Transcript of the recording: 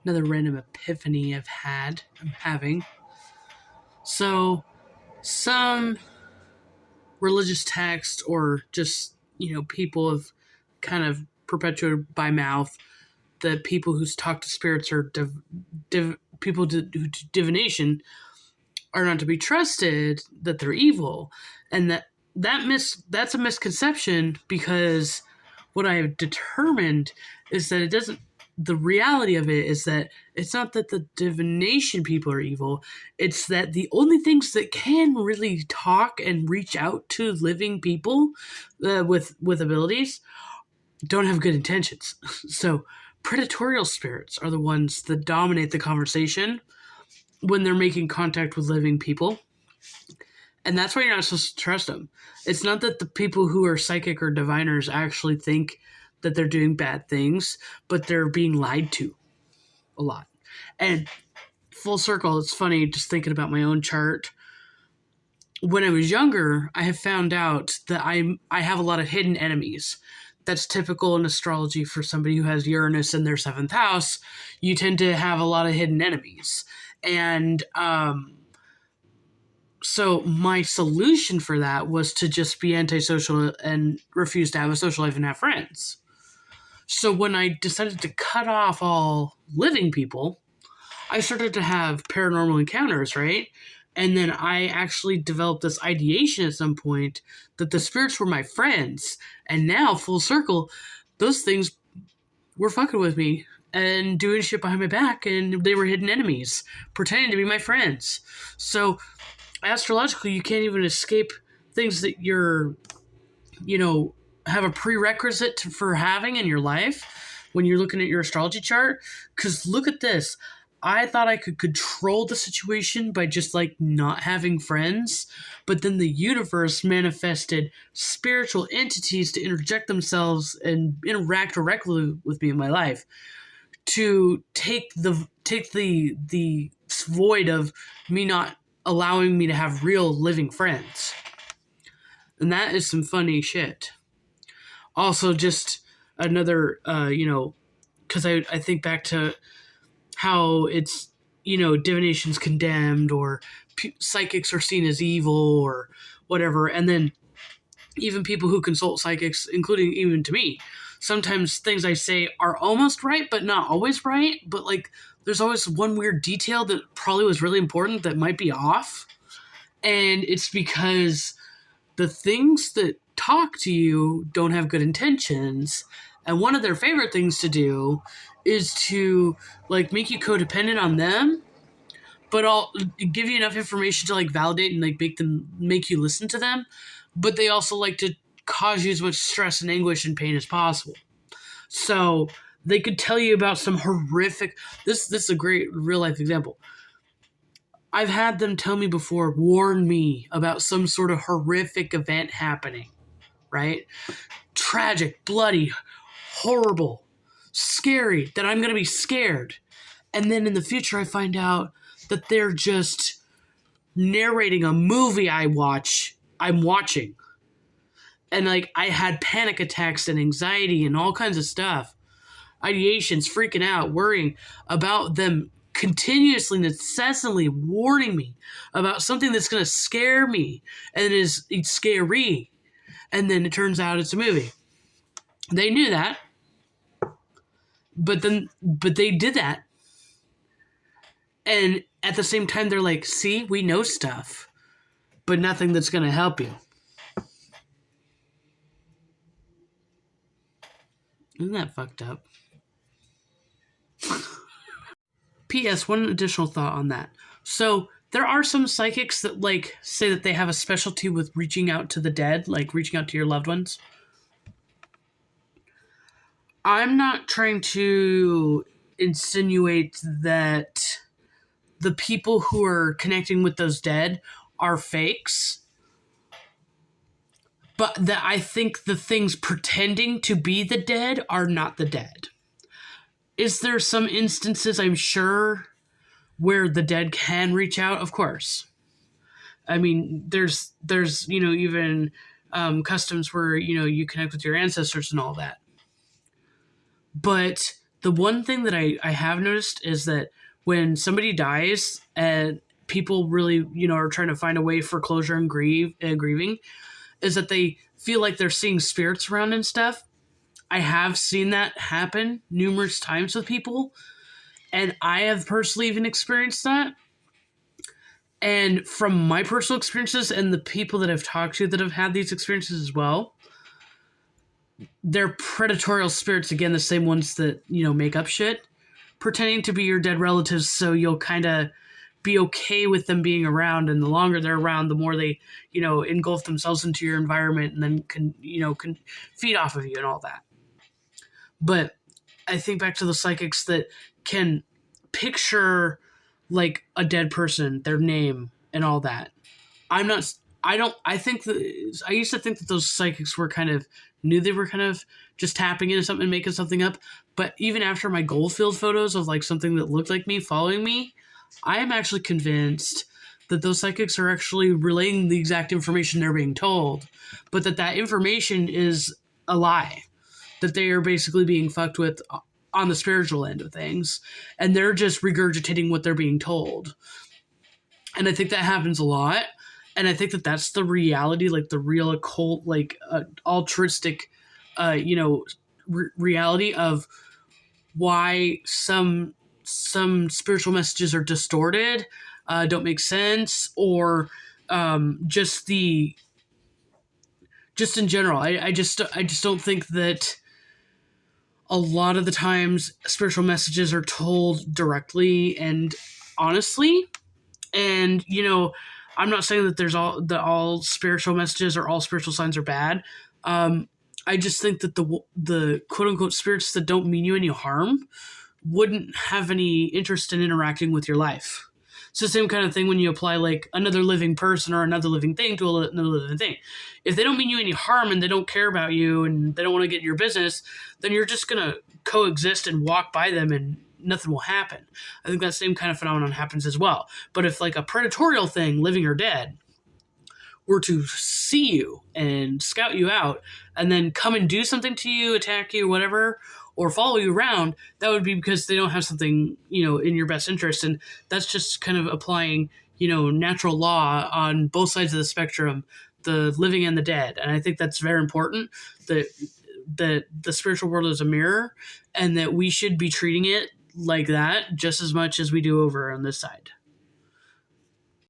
another random epiphany I'm having. So, some religious text or just, people have kind of perpetuated by mouth that people who talk to spirits or people who do divination are not to be trusted, that they're evil. And that's a misconception, because what I have determined is that the reality of it is that it's not that the divination people are evil. It's that the only things that can really talk and reach out to living people with abilities don't have good intentions. So predatorial spirits are the ones that dominate the conversation when they're making contact with living people. And that's why you're not supposed to trust them. It's not that the people who are psychic or diviners actually think that they're doing bad things, but they're being lied to a lot. And full circle, it's funny just thinking about my own chart. When I was younger, I have found out that I have a lot of hidden enemies. That's typical in astrology for somebody who has Uranus in their 7th house. You tend to have a lot of hidden enemies. And so my solution for that was to just be antisocial and refuse to have a social life and have friends. So when I decided to cut off all living people, I started to have paranormal encounters, right? And then I actually developed this ideation at some point that the spirits were my friends. And now, full circle, those things were fucking with me and doing shit behind my back, and they were hidden enemies, pretending to be my friends. So astrologically, you can't even escape things that you're, have a prerequisite for having in your life when you're looking at your astrology chart. Because look at this. I thought I could control the situation by just not having friends, but then the universe manifested spiritual entities to interject themselves and interact directly with me in my life to take the void of me not allowing me to have real living friends. And that is some funny shit. Also, just another, because I think back to how it's, divination's condemned, or psychics are seen as evil or whatever. And then even people who consult psychics, including even to me, sometimes things I say are almost right, but not always right. But there's always one weird detail that probably was really important that might be off. And it's because the things that talk to you don't have good intentions. And one of their favorite things to do is to make you codependent on them, but I'll give you enough information to validate and make you listen to them. But they also like to cause you as much stress and anguish and pain as possible. So they could tell you about some horrific, this is a great real life example. I've had them tell me before, warn me about some sort of horrific event happening, right? Tragic, bloody, horrible, scary, that I'm going to be scared. And then in the future, I find out that they're just narrating a movie I'm watching. And I had panic attacks and anxiety and all kinds of stuff. Ideations, freaking out, worrying about them continuously and incessantly warning me about something that's going to scare me and it's scary. And then it turns out it's a movie. They knew that. But they did that. And at the same time, they're like, see, we know stuff, but nothing that's going to help you. Isn't that fucked up? P.S. One additional thought on that. So there are some psychics that say that they have a specialty with reaching out to the dead, reaching out to your loved ones. I'm not trying to insinuate that the people who are connecting with those dead are fakes, but that I think the things pretending to be the dead are not the dead. Is there some instances, I'm sure, where the dead can reach out? Of course. I mean, there's even customs where, you connect with your ancestors and all that. But The one thing that I have noticed is that when somebody dies and people really, are trying to find a way for closure and grieving, is that they feel like they're seeing spirits around and stuff. I have seen that happen numerous times with people, and I have personally even experienced that. And from my personal experiences and the people that I've talked to that have had these experiences as well, they're predatorial spirits, again, the same ones that, make up shit, pretending to be your dead relatives, so you'll kind of be okay with them being around, and the longer they're around, the more they, engulf themselves into your environment and then can feed off of you and all that. But I think back to the psychics that can picture like a dead person, their name and all that. I think that I used to think that those psychics were knew they were kind of just tapping into something and making something up. But even after my Goldfield photos of like something that looked like me following me, I am actually convinced that those psychics are actually relaying the exact information they're being told, but that information is a lie, that they are basically being fucked with on the spiritual end of things, and they're just regurgitating what they're being told. And I think that happens a lot. And I think that that's the reality, like the real occult, like altruistic, reality of why some spiritual messages are distorted, don't make sense, or just in general. I just don't think that a lot of the times spiritual messages are told directly and honestly. And, I'm not saying that all spiritual messages or all spiritual signs are bad. I just think that the quote unquote spirits that don't mean you any harm wouldn't have any interest in interacting with your life. It's the same kind of thing when you apply like another living person or another living thing to another living thing. If they don't mean you any harm and they don't care about you and they don't want to get in your business, then you're just going to coexist and walk by them and nothing will happen. I think that same kind of phenomenon happens as well. But if like a predatorial thing, living or dead, were to see you and scout you out and then come and do something to you, attack you, whatever, or follow you around, that would be because they don't have something, in your best interest. And that's just kind of applying, natural law on both sides of the spectrum, the living and the dead. And I think that's very important, that the spiritual world is a mirror and that we should be treating it like that just as much as we do over on this side.